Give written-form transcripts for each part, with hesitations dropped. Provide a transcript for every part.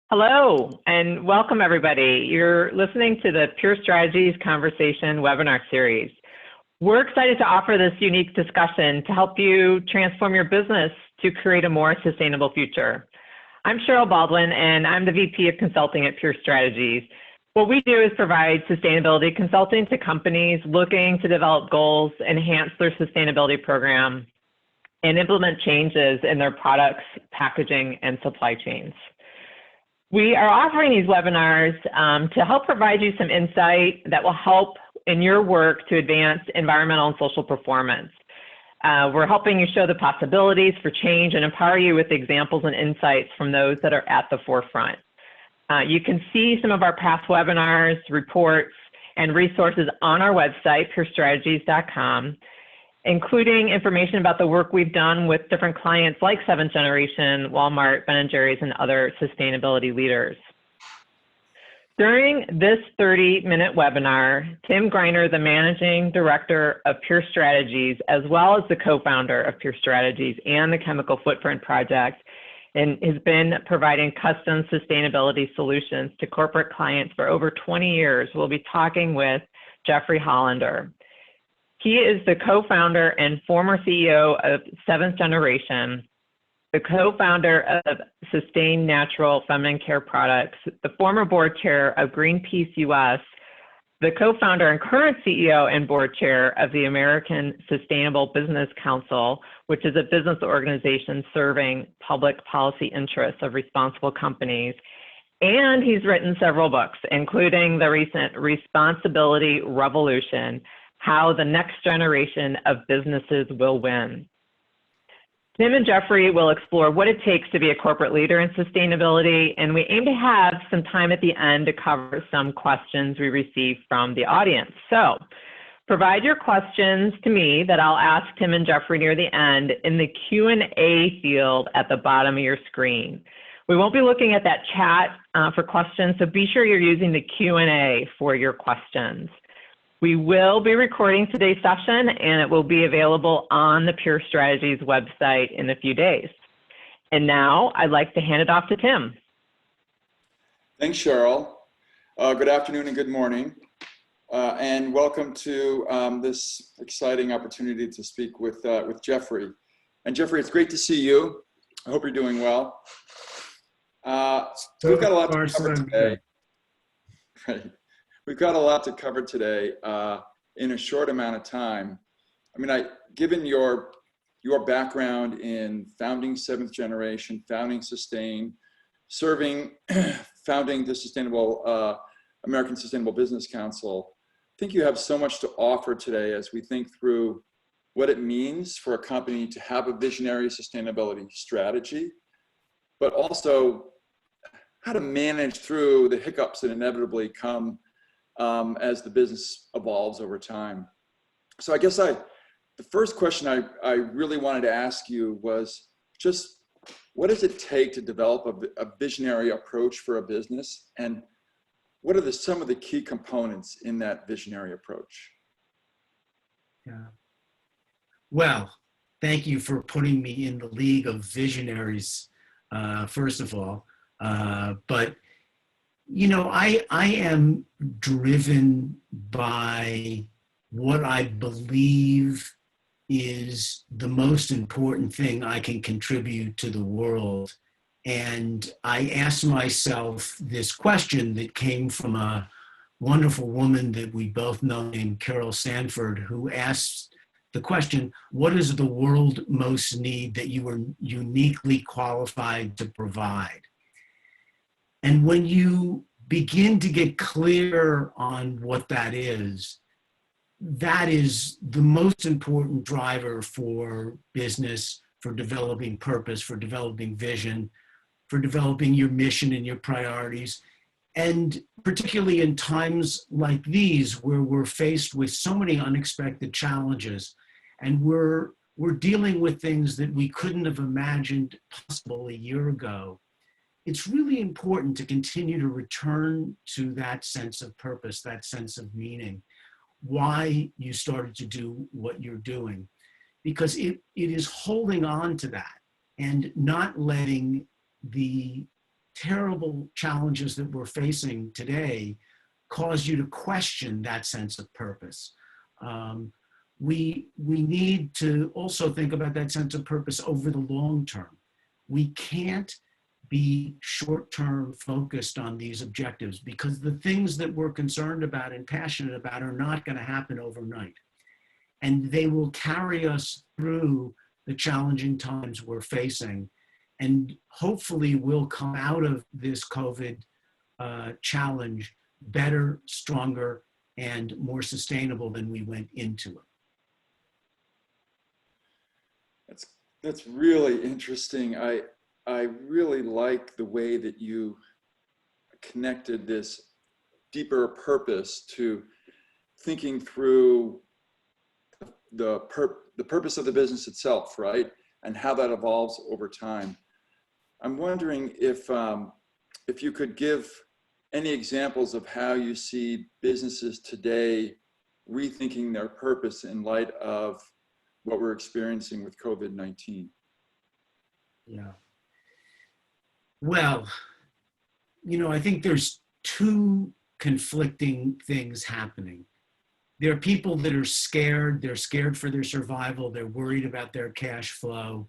Hello and welcome everybody. You're listening to the Pure Strategies Conversation webinar series. We're excited to offer this unique discussion to help you transform your business to create a more sustainable future. I'm Cheryl Baldwin and I'm the VP of Consulting at Pure Strategies. What we do is provide sustainability consulting to companies looking to develop goals, enhance their sustainability program, and implement changes in their products, packaging, and supply chains. We are offering these webinars to help provide you some insight that will help in your work to advance environmental and social performance. We're helping you show the possibilities for change and empower you with examples and insights from those that are at the forefront. You can see some of our past webinars, reports, and resources on our website, purestrategies.com, including information about the work we've done with different clients like Seventh Generation, Walmart, Ben & Jerry's, and other sustainability leaders. During this 30-minute webinar, Tim Greiner, the Managing Director of Pure Strategies, as well as the co-founder of Pure Strategies and the Chemical Footprint Project, and has been providing custom sustainability solutions to corporate clients for over 20 years. We'll be talking with Jeffrey Hollender. He is the co-founder and former CEO of Seventh Generation, the co-founder of Sustain Natural Feminine Care Products, the former board chair of Greenpeace US, the co-founder and current CEO and board chair of the American Sustainable Business Council, which is a business organization serving public policy interests of responsible companies. And he's written several books, including the recent Responsibility Revolution: How the Next Generation of Businesses Will Win. Tim and Jeffrey will explore what it takes to be a corporate leader in sustainability, and we aim to have some time at the end to cover some questions we received from the audience. So provide your questions to me that I'll ask Tim and Jeffrey near the end in the Q&A field at the bottom of your screen. We won't be looking at that chat for questions, so be sure you're using the Q&A for your questions. We will be recording today's session and it will be available on the Pure Strategies website in a few days. And now I'd like to hand it off to Tim. Thanks, Cheryl. Good afternoon and good morning. And welcome to this exciting opportunity to speak with Jeffrey. And Jeffrey, it's great to see you. I hope you're doing well. We've got a lot to cover today. Right. We've got a lot to cover today in a short amount of time. I mean, given your background in founding Seventh Generation, founding Sustain, founding the American Sustainable Business Council, I think you have so much to offer today as we think through what it means for a company to have a visionary sustainability strategy, but also how to manage through the hiccups that inevitably come as the business evolves over time. So I guess the first question I really wanted to ask you was just, what does it take to develop a visionary approach for a business? And what are some of the key components in that visionary approach? Yeah. Well, thank you for putting me in the league of visionaries, first of all. But you know, I am driven by what I believe is the most important thing I can contribute to the world. And I asked myself this question that came from a wonderful woman that we both know named Carol Sanford, who asked the question, what does the world most need that you are uniquely qualified to provide? And when you begin to get clear on what that is the most important driver for business, for developing purpose, for developing vision, for developing your mission and your priorities. And particularly in times like these, where we're faced with so many unexpected challenges, and we're dealing with things that we couldn't have imagined possible a year ago, it's really important to continue to return to that sense of purpose, that sense of meaning, why you started to do what you're doing, because it is holding on to that and not letting the terrible challenges that we're facing today cause you to question that sense of purpose. We need to also think about that sense of purpose over the long term. We can't be short-term focused on these objectives, because the things that we're concerned about and passionate about are not going to happen overnight. And they will carry us through the challenging times we're facing. And hopefully we'll come out of this COVID challenge better, stronger, and more sustainable than we went into it. That's really interesting. I really like the way that you connected this deeper purpose to thinking through the purpose of the business itself, right? And how that evolves over time. I'm wondering if you could give any examples of how you see businesses today rethinking their purpose in light of what we're experiencing with COVID-19. Yeah. Well, I think there's two conflicting things happening. There are people that are scared. They're scared for their survival. They're worried about their cash flow.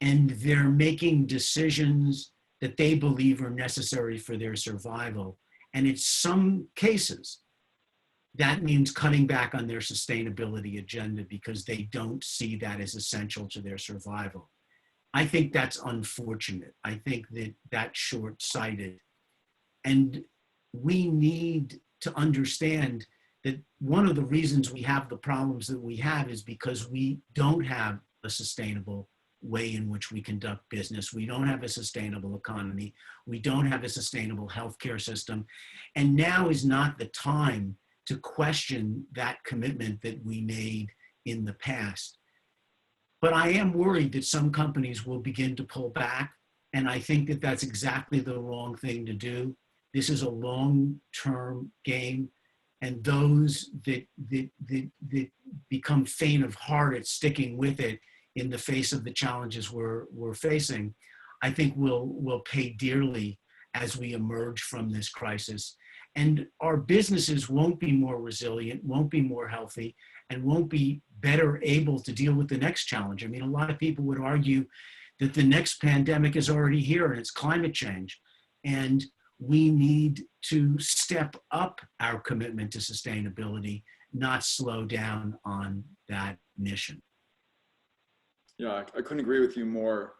And they're making decisions that they believe are necessary for their survival. And in some cases, that means cutting back on their sustainability agenda because they don't see that as essential to their survival. I think that's unfortunate. I think that that's short-sighted. And we need to understand that one of the reasons we have the problems that we have is because we don't have a sustainable way in which we conduct business. We don't have a sustainable economy. We don't have a sustainable healthcare system. And now is not the time to question that commitment that we made in the past. But I am worried that some companies will begin to pull back. And I think that that's exactly the wrong thing to do. This is a long-term game. And those that become faint of heart at sticking with it in the face of the challenges we're facing, I think will pay dearly as we emerge from this crisis. And our businesses won't be more resilient, won't be more healthy, and won't be better able to deal with the next challenge. I mean, a lot of people would argue that the next pandemic is already here, and it's climate change. And we need to step up our commitment to sustainability, not slow down on that mission. Yeah, I couldn't agree with you more.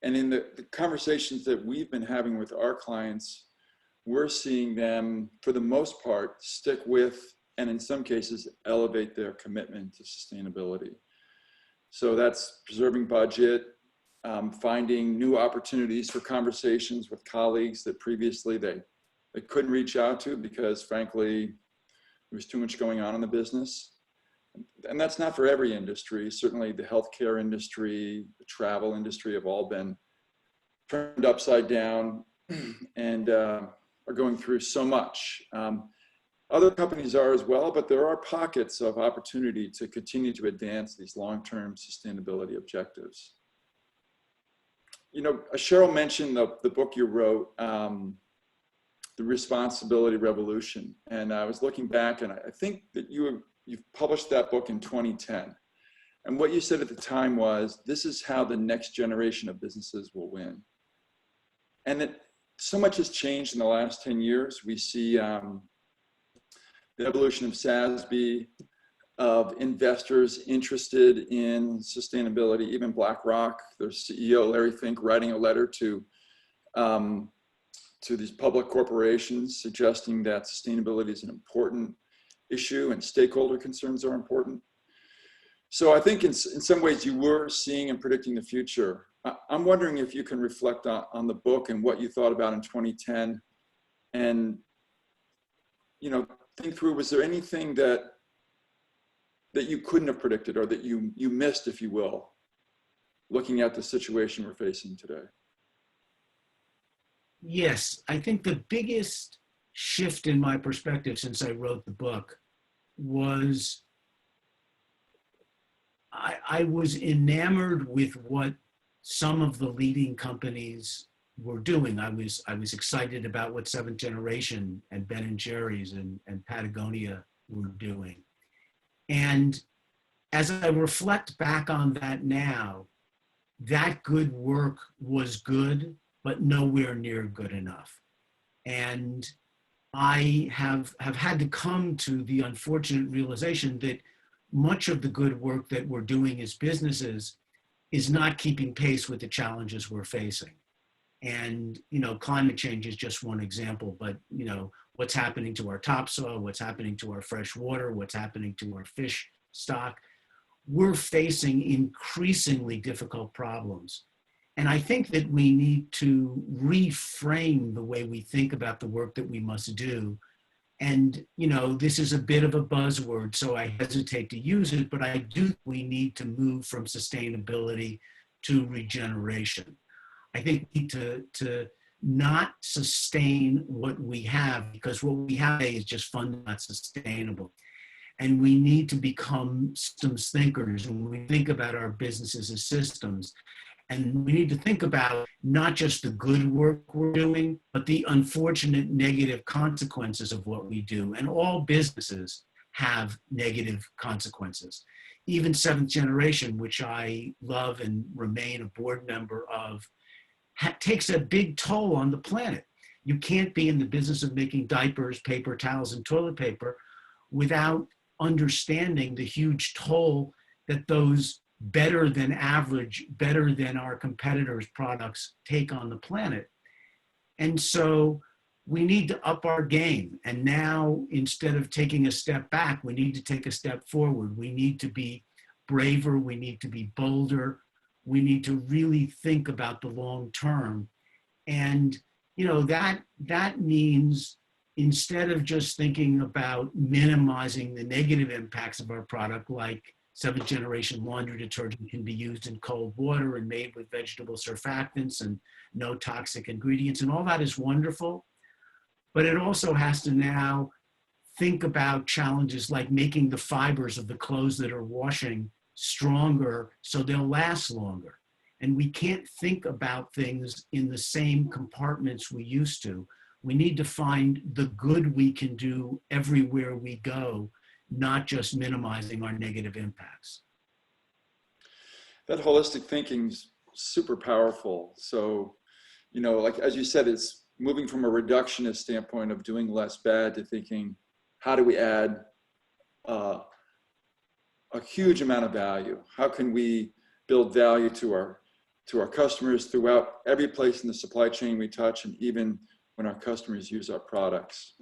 And in the conversations that we've been having with our clients, we're seeing them, for the most part, stick with, and in some cases, elevate their commitment to sustainability. So that's preserving budget, finding new opportunities for conversations with colleagues that previously they couldn't reach out to because, frankly, there was too much going on in the business. And that's not for every industry. Certainly the healthcare industry, the travel industry have all been turned upside down and are going through so much. Other companies are as well, but there are pockets of opportunity to continue to advance these long-term sustainability objectives. Cheryl mentioned the book you wrote, The Responsibility Revolution. And I was looking back, and I think that you've published that book in 2010. And what you said at the time was, this is how the next generation of businesses will win. And that so much has changed in the last 10 years. We see the evolution of SASB, of investors interested in sustainability, even BlackRock, their CEO, Larry Fink, writing a letter to these public corporations suggesting that sustainability is an important issue and stakeholder concerns are important. So I think in some ways you were seeing and predicting the future. I'm wondering if you can reflect on the book and what you thought about in 2010 and, think through, was there anything that you couldn't have predicted or that you missed, if you will, looking at the situation we're facing today? Yes, I think the biggest shift in my perspective since I wrote the book was I was enamored with what some of the leading companies were doing. I was excited about what Seventh Generation and Ben and Jerry's and Patagonia were doing. And as I reflect back on that now, that good work was good, but nowhere near good enough. And I have had to come to the unfortunate realization that much of the good work that we're doing as businesses is not keeping pace with the challenges we're facing. And, climate change is just one example, but, what's happening to our topsoil, what's happening to our fresh water, what's happening to our fish stock, we're facing increasingly difficult problems. And I think that we need to reframe the way we think about the work that we must do. And, this is a bit of a buzzword, so I hesitate to use it, but I do think we need to move from sustainability to regeneration. I think we need to not sustain what we have, because what we have is just fundamentally not sustainable. And we need to become systems thinkers when we think about our businesses as systems. And we need to think about not just the good work we're doing, but the unfortunate negative consequences of what we do. And all businesses have negative consequences. Even Seventh Generation, which I love and remain a board member of, takes a big toll on the planet. You can't be in the business of making diapers, paper towels, and toilet paper without understanding the huge toll that those better than average, better than our competitors' products take on the planet. And so we need to up our game. And now, instead of taking a step back, we need to take a step forward. We need to be braver. We need to be bolder. We need to really think about the long term. And, that means, instead of just thinking about minimizing the negative impacts of our product, like Seventh Generation laundry detergent can be used in cold water and made with vegetable surfactants and no toxic ingredients, and all that is wonderful. But it also has to now think about challenges like making the fibers of the clothes that are washing stronger so they'll last longer. And we can't think about things in the same compartments we used to. We need to find the good we can do everywhere we go, not just minimizing our negative impacts. That holistic thinking is super powerful. So, like as you said, it's moving from a reductionist standpoint of doing less bad to thinking, how do we add a huge amount of value? How can we build value to our customers throughout every place in the supply chain we touch, and even when our customers use our products?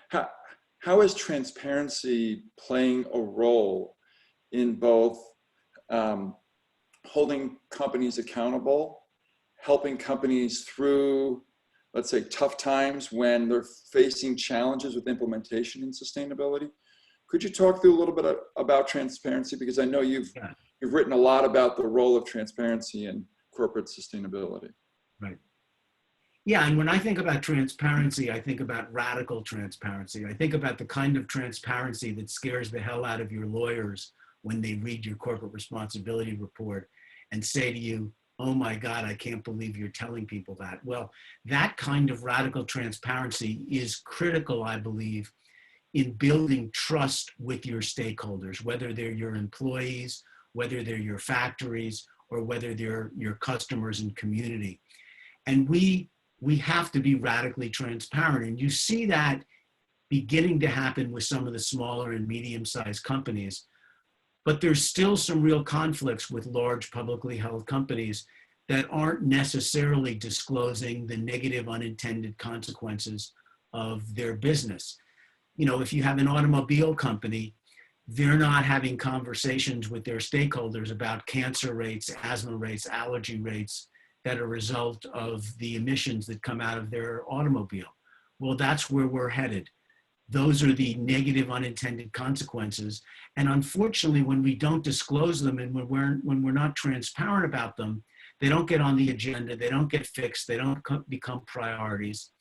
How is transparency playing a role in both holding companies accountable, helping companies through, let's say, tough times when they're facing challenges with implementation and sustainability? Could you talk through a little bit about transparency? Because I know you've written a lot about the role of transparency in corporate sustainability. Right. Yeah, and when I think about transparency, I think about radical transparency. I think about the kind of transparency that scares the hell out of your lawyers when they read your corporate responsibility report and say to you, oh my God, I can't believe you're telling people that. Well, that kind of radical transparency is critical, I believe, in building trust with your stakeholders, whether they're your employees, whether they're your factories, or whether they're your customers and community. And we have to be radically transparent. And you see that beginning to happen with some of the smaller and medium-sized companies. But there's still some real conflicts with large publicly held companies that aren't necessarily disclosing the negative unintended consequences of their business. If you have an automobile company, they're not having conversations with their stakeholders about cancer rates, asthma rates, allergy rates that are a result of the emissions that come out of their automobile. Well, that's where we're headed. Those are the negative unintended consequences. And unfortunately, when we don't disclose them and when we're not transparent about them, they don't get on the agenda, they don't get fixed, they don't become priorities.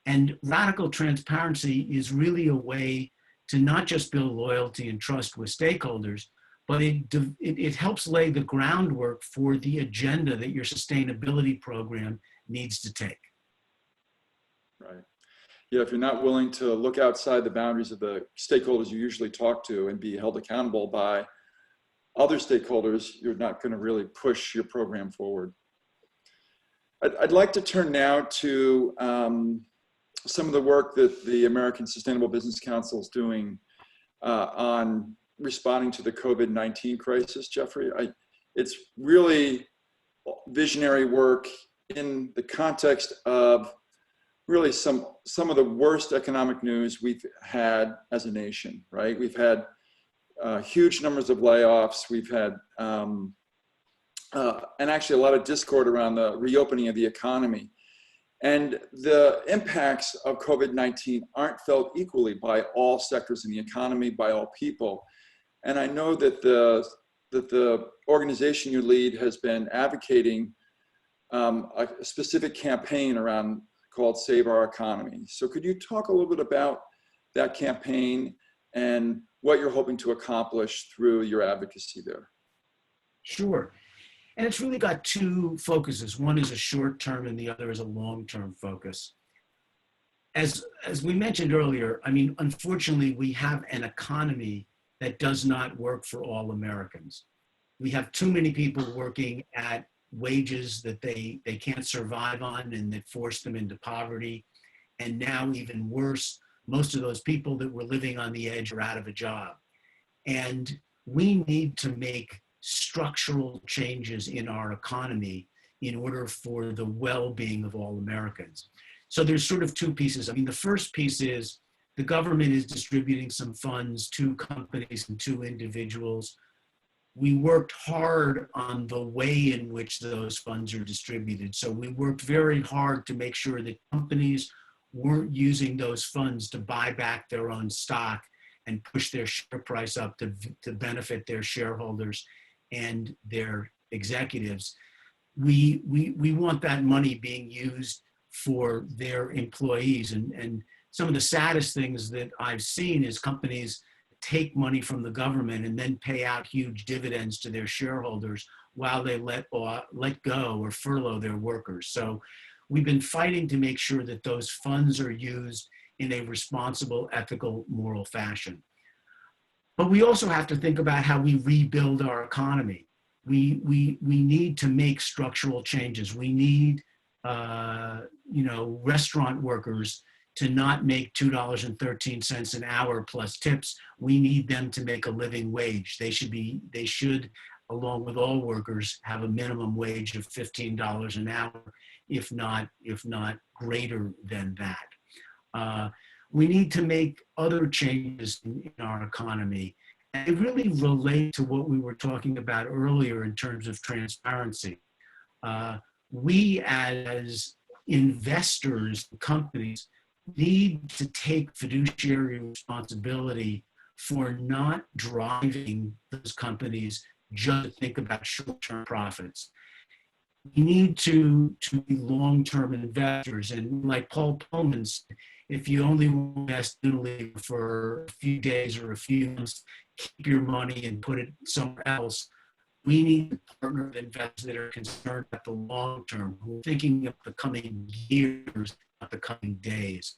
And radical transparency is really a way to not just build loyalty and trust with stakeholders, but it helps lay the groundwork for the agenda that your sustainability program needs to take. Right. Yeah, if you're not willing to look outside the boundaries of the stakeholders you usually talk to and be held accountable by other stakeholders, you're not going to really push your program forward. I'd like to turn now to some of the work that the American Sustainable Business Council is doing on responding to the COVID-19 crisis, Jeffrey. It's really visionary work in the context of really some of the worst economic news we've had as a nation, right? We've had huge numbers of layoffs. We've had, and actually a lot of discord around the reopening of the economy. And the impacts of COVID-19 aren't felt equally by all sectors in the economy, by all people. And I know that the organization you lead has been advocating a specific campaign around called Save Our Economy. So could you talk a little bit about that campaign and what you're hoping to accomplish through your advocacy there? Sure. And it's really got two focuses. One is a short-term and the other is a long-term focus. As we mentioned earlier, I mean, unfortunately, we have an economy that does not work for all Americans. We have too many people working at wages that they can't survive on and that force them into poverty. And now even worse, most of those people that were living on the edge are out of a job. And we need to make structural changes in our economy in order for the well-being of all Americans. So there's sort of two pieces. I mean, the first piece is the government is distributing some funds to companies and to individuals. We worked hard on the way in which those funds are distributed. So we worked very hard to make sure that companies weren't using those funds to buy back their own stock and push their share price up to benefit their shareholders and their executives. We want that money being used for their employees. And some of the saddest things that I've seen is companies take money from the government and then pay out huge dividends to their shareholders while they let go or furlough their workers. So we've been fighting to make sure that those funds are used in a responsible, ethical, moral fashion. But we also have to think about how we rebuild our economy. We need to make structural changes. We need, restaurant workers to not make $2.13 an hour plus tips. We need them to make a living wage. They should, along with all workers, have a minimum wage of $15 an hour, if not greater than that. We need to make other changes in our economy. And they really relate to what we were talking about earlier in terms of transparency. We as investors, companies, need to take fiduciary responsibility for not driving those companies just to think about short-term profits. We need to be long-term investors. And like Paul Pullman said, if you only invest in for a few days or a few months, keep your money and put it somewhere else. We need to partner with investors that are concerned about the long term, who are thinking of the coming years, not the coming days.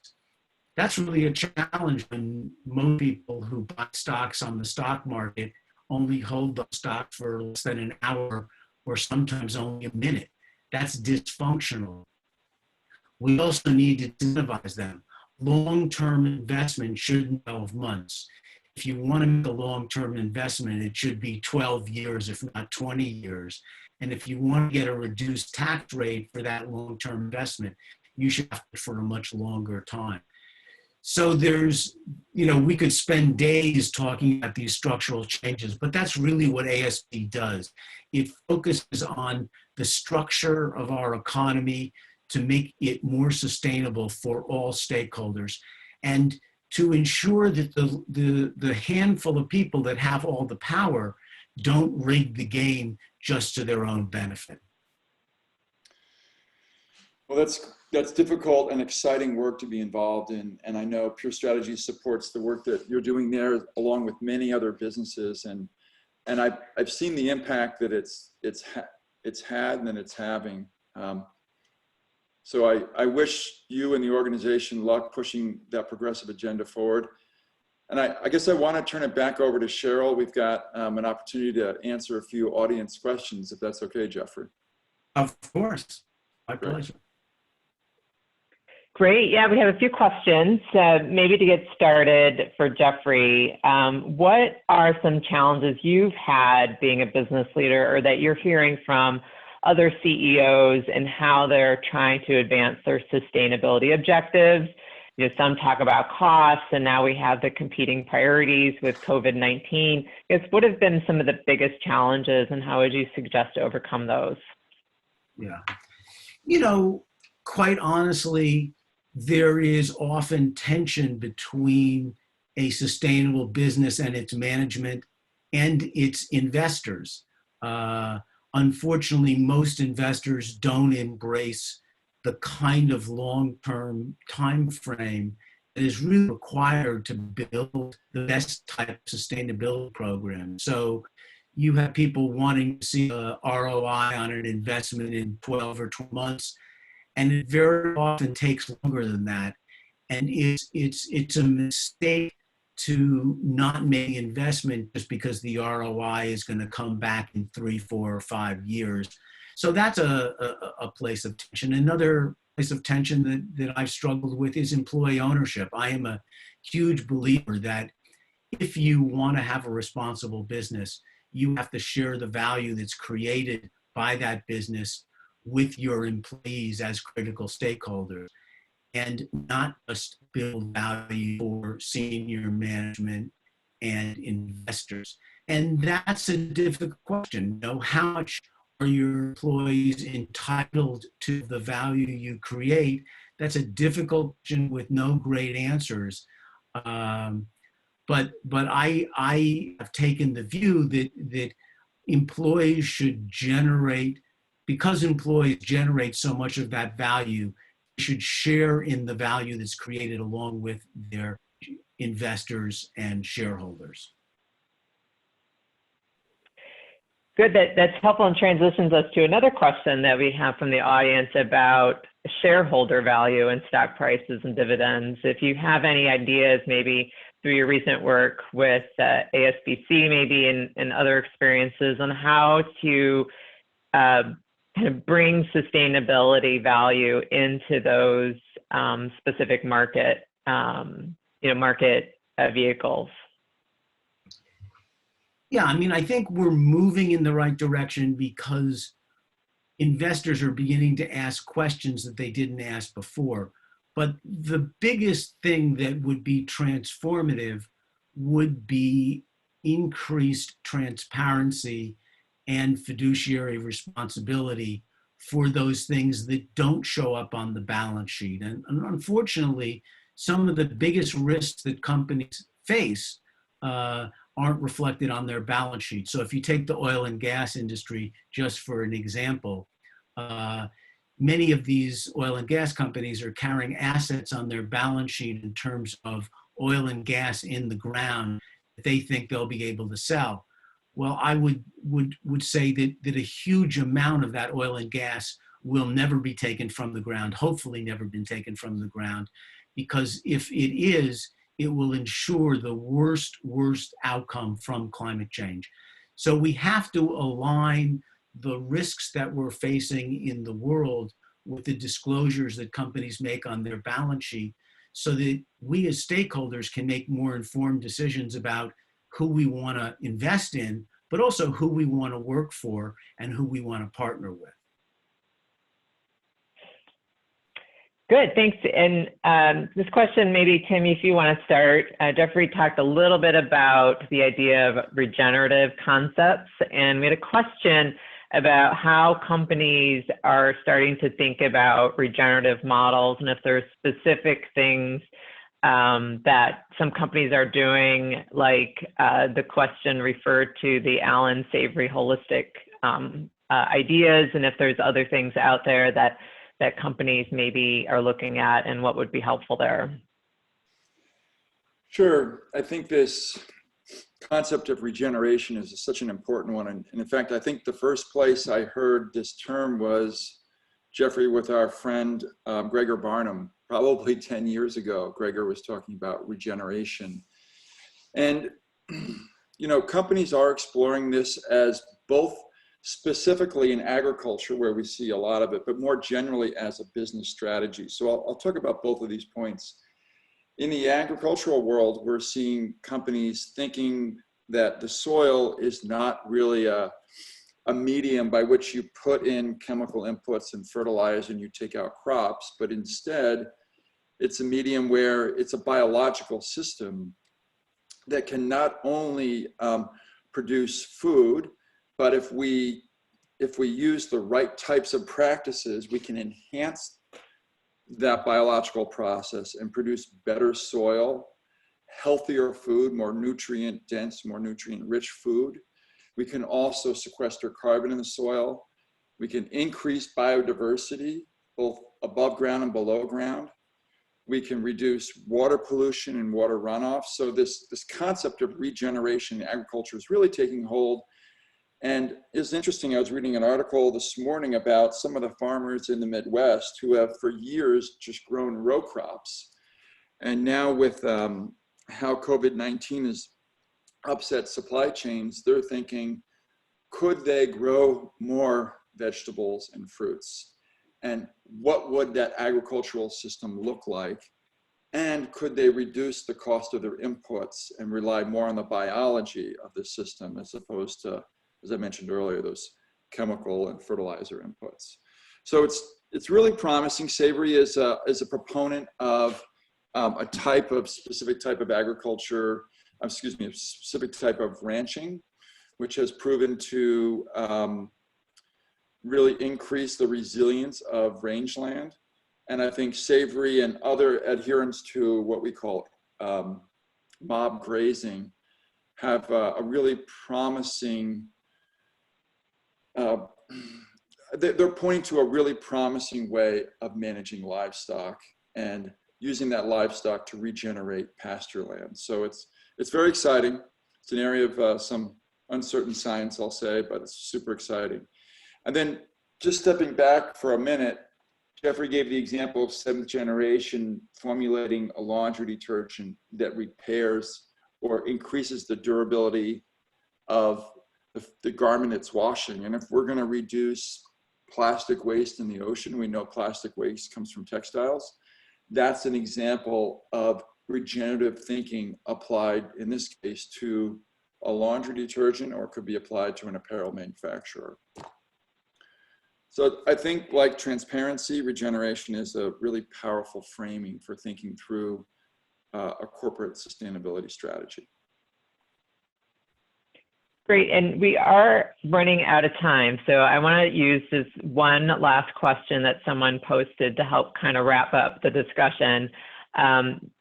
That's really a challenge when most people who buy stocks on the stock market only hold those stocks for less than an hour or sometimes only a minute. That's dysfunctional. We also need to incentivize them. Long-term investment shouldn't be 12 months. If you want to make a long-term investment, it should be 12 years, if not 20 years. And if you want to get a reduced tax rate for that long-term investment, you should have it for a much longer time. So there's, we could spend days talking about these structural changes, but that's really what ASB does. It focuses on the structure of our economy to make it more sustainable for all stakeholders, and to ensure that the handful of people that have all the power don't rig the game just to their own benefit. Well, that's difficult and exciting work to be involved in, and I know Pure Strategy supports the work that you're doing there, along with many other businesses, and I've seen the impact that it's had and that it's having. So I wish you and the organization luck pushing that progressive agenda forward. And I guess I want to turn it back over to Cheryl. We've got an opportunity to answer a few audience questions, if that's okay, Jeffrey. Of course, my Great. pleasure. Great. Yeah, we have a few questions. Maybe to get started for Jeffrey, what are some challenges you've had being a business leader or that you're hearing from other CEOs and how they're trying to advance their sustainability objectives? You know, some talk about costs, and now we have the competing priorities with COVID-19. I guess, what have been some of the biggest challenges and how would you suggest to overcome those? Yeah. You know, quite honestly, there is often tension between a sustainable business and its management and its investors. Unfortunately, most investors don't embrace the kind of long-term time frame that is really required to build the best type of sustainability program. So you have people wanting to see a ROI on an investment in 12 or 12 months, and it very often takes longer than that. And it's a mistake to not make investment just because the ROI is going to come back in 3, 4, or 5 years. So that's a place of tension. Another place of tension that I've struggled with is employee ownership. I am a huge believer that if you want to have a responsible business, you have to share the value that's created by that business with your employees as critical stakeholders, and not just build value for senior management and investors. And that's a difficult question. You know, how much are your employees entitled to the value you create? That's a difficult question with no great answers. But I have taken the view that employees should generate, because employees generate so much of that value, they should share in the value that's created along with their investors and shareholders. Good, that's helpful and transitions us to another question that we have from the audience about shareholder value and stock prices and dividends. If you have any ideas, maybe through your recent work with ASBC, maybe and other experiences on how to kind of bring sustainability value into those specific market, market vehicles. Yeah, I mean, I think we're moving in the right direction because investors are beginning to ask questions that they didn't ask before. But the biggest thing that would be transformative would be increased transparency and fiduciary responsibility for those things that don't show up on the balance sheet. And unfortunately, some of the biggest risks that companies face aren't reflected on their balance sheet. So if you take the oil and gas industry, just for an example, many of these oil and gas companies are carrying assets on their balance sheet in terms of oil and gas in the ground that they think they'll be able to sell. Well, I would say that a huge amount of that oil and gas will never be taken from the ground, hopefully never been taken from the ground, because if it is, it will ensure the worst outcome from climate change. So we have to align the risks that we're facing in the world with the disclosures that companies make on their balance sheet so that we as stakeholders can make more informed decisions about who we want to invest in, but also who we want to work for and who we want to partner with. Good, thanks. And this question, maybe Tim, if you want to start. Jeffrey talked a little bit about the idea of regenerative concepts, and we had a question about how companies are starting to think about regenerative models and if there's specific things that some companies are doing, like the question referred to the Allen Savory holistic ideas, and if there's other things out there that companies maybe are looking at and what would be helpful there. Sure. I think this concept of regeneration is such an important one. And in fact, I think the first place I heard this term was Jeffrey, with our friend Gregor Barnum, probably 10 years ago. Gregor was talking about regeneration. And, you know, companies are exploring this as both specifically in agriculture, where we see a lot of it, but more generally as a business strategy. So I'll talk about both of these points. In the agricultural world, we're seeing companies thinking that the soil is not really a medium by which you put in chemical inputs and fertilizer and you take out crops, but instead it's a medium where it's a biological system that can not only produce food, but if we use the right types of practices, we can enhance that biological process and produce better soil, healthier food, more nutrient dense, more nutrient rich food. We can also sequester carbon in the soil. We can increase biodiversity, both above ground and below ground. We can reduce water pollution and water runoff. So this concept of regeneration in agriculture is really taking hold. And it's interesting, I was reading an article this morning about some of the farmers in the Midwest who have for years just grown row crops. And now with how COVID-19 has upset supply chains, they're thinking, could they grow more vegetables and fruits? And what would that agricultural system look like? And could they reduce the cost of their inputs and rely more on the biology of the system as opposed to, as I mentioned earlier, those chemical and fertilizer inputs? So it's really promising. Savory is a proponent of a specific type of agriculture, a specific type of ranching, which has proven to really increase the resilience of rangeland. And I think Savory and other adherents to what we call mob grazing have a really promising, they're pointing to a really promising way of managing livestock and using that livestock to regenerate pasture land. So it's very exciting. It's an area of some uncertain science, I'll say, but it's super exciting. And then just stepping back for a minute, Jeffrey gave the example of seventh generation formulating a laundry detergent that repairs or increases the durability of the garment it's washing. And if we're going to reduce plastic waste in the ocean, we know plastic waste comes from textiles. That's an example of regenerative thinking applied, in this case, to a laundry detergent, or it could be applied to an apparel manufacturer. So I think, like transparency, regeneration is a really powerful framing for thinking through a corporate sustainability strategy. Great, and we are running out of time, so I want to use this one last question that someone posted to help kind of wrap up the discussion.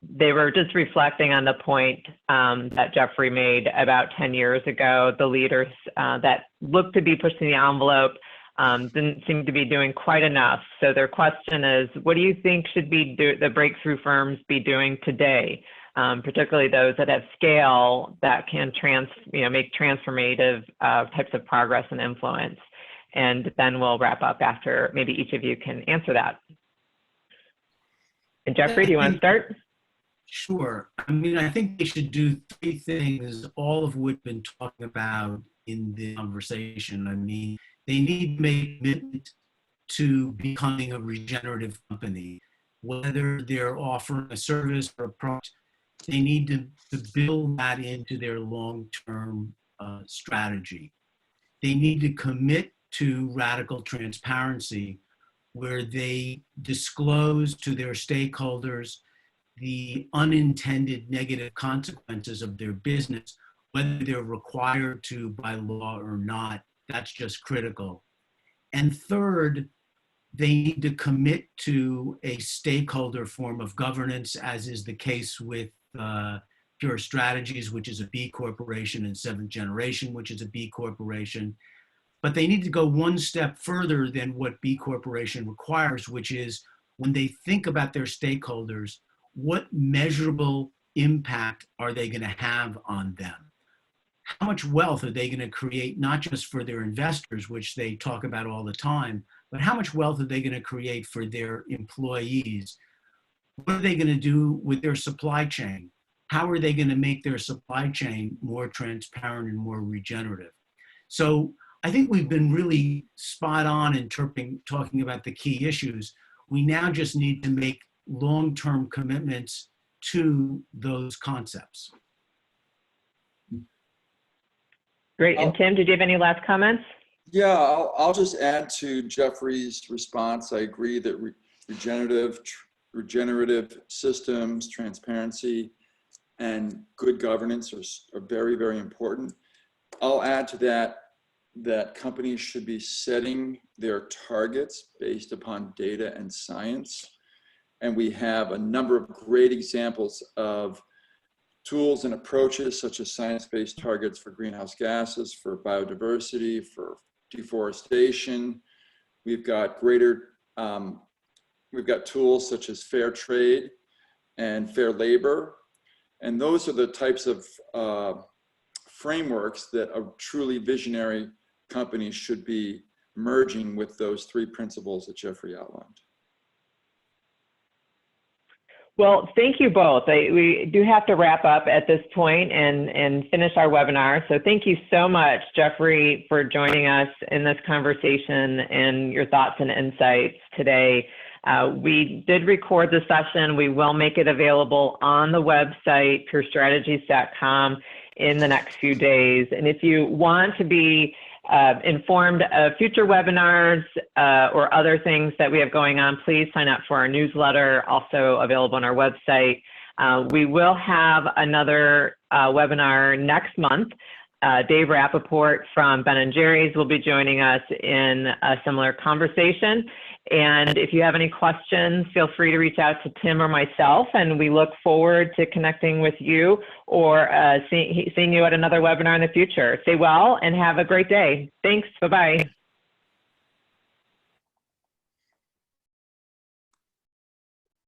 They were just reflecting on the point that Jeffrey made about 10 years ago. The leaders that looked to be pushing the envelope didn't seem to be doing quite enough. So their question is, what do you think should be the breakthrough firms be doing today, particularly those that have scale that can make transformative types of progress and influence? And then we'll wrap up after maybe each of you can answer that. And Jeffrey, do you want to start? Sure. I mean, I think they should do three things, all of which we've been talking about in the conversation. I mean, they need to make a commitment to becoming a regenerative company. Whether they're offering a service or a product, they need to build that into their long-term strategy. They need to commit to radical transparency, where they disclose to their stakeholders the unintended negative consequences of their business, whether they're required to by law or not. That's just critical. And third, they need to commit to a stakeholder form of governance, as is the case with Pure Strategies, which is a B corporation, and Seventh Generation, which is a B corporation. But they need to go one step further than what B Corporation requires, which is when they think about their stakeholders, what measurable impact are they going to have on them? how much wealth are they going to create, not just for their investors, which they talk about all the time, but how much wealth are they going to create for their employees? What are they going to do with their supply chain? How are they going to make their supply chain more transparent and more regenerative? So I think we've been really spot on in talking about the key issues. We now just need to make long-term commitments to those concepts. Great. And Tim, did you have any last comments? Yeah, I'll just add to Jeffrey's response. I agree that regenerative systems, transparency, and good governance are very, very important. I'll add to that companies should be setting their targets based upon data and science. And we have a number of great examples of tools and approaches such as science-based targets for greenhouse gases, for biodiversity, for deforestation. We've got tools such as fair trade and fair labor. And those are the types of frameworks that a truly visionary company should be merging with those three principles that Jeffrey outlined. Well, thank you both. We do have to wrap up at this point and finish our webinar. So thank you so much, Jeffrey, for joining us in this conversation and your thoughts and insights today. We did record the session. We will make it available on the website, purestrategies.com, in the next few days. And if you want to be informed of future webinars or other things that we have going on, please sign up for our newsletter, also available on our website. We will have another webinar next month. Dave Rappaport from Ben & Jerry's will be joining us in a similar conversation. And if you have any questions, feel free to reach out to Tim or myself, and we look forward to connecting with you or seeing you at another webinar in the future. Stay well and have a great day. Thanks. Bye-bye.